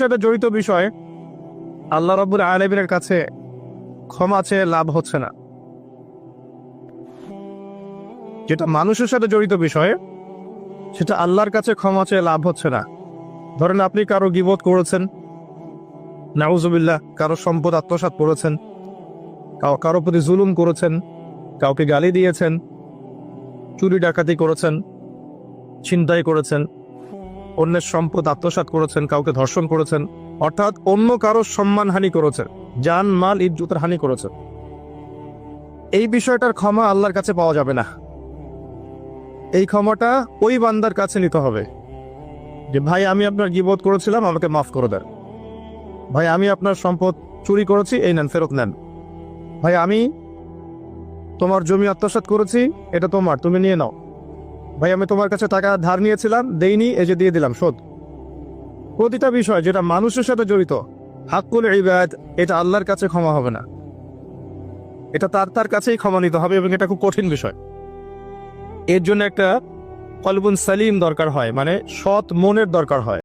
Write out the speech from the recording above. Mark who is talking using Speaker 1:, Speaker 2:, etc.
Speaker 1: সাথে জড়িত বিষয় আল্লাহ রাব্বুল আলামিনের কাছে ক্ষমা চেয়ে লাভ হচ্ছে না। যেটা মানুষের সাথে জড়িত বিষয় সেটা আল্লাহর কাছে ক্ষমা চেয়ে লাভ হচ্ছে না। ধরেন আপনি কারো গীবত করেছেন, নাউজুবিল্লাহ, কারো সম্পদ আত্মসাৎ করেছেন, কারো প্রতি জুলুম করেছেন, কাউকে গালি দিয়েছেন, চুরি ডাকাতি করেছেন, ছিনতাই করেছেন, অন্যের সম্পদ আত্মসাৎ করেছেন, কাউকে ধর্ষণ করেছেন, অর্থাৎ অন্য কারো সম্মানহানি করেছেন, জান মাল ইজ্জতের হানি করেছেন। এই বিষয়টার ক্ষমা আল্লাহর কাছে পাওয়া যাবে না। এই ক্ষমাটা ওই বান্দার কাছে নিতে হবে যে ভাই আমি আপনার গীবত করেছিলাম, আমাকে মাফ করে দেন। ভাই আমি আপনার সম্পদ চুরি করেছি, এই নেন, ফেরত নেন। ভাই আমি তোমার জমি আত্মসাৎ করেছি, এটা তোমার, তুমি নিয়ে নাও। ভাই আমি তোমার কাছে টাকা ধার নিয়েছিলাম, দেইনি, এই যে দিয়ে দিলাম, শোধ। প্রতিটা বিষয় যেটা মানুষের সাথে জড়িত, হাক্কুল ইবাদ, এটা আল্লাহর কাছে ক্ষমা হবে না। এটা তার কাছেই ক্ষমা নিতে হবে, এবং এটা খুব কঠিন বিষয়। এর জন্য একটা কলবুন সালিম দরকার হয়, মানে সৎ মনের দরকার হয়।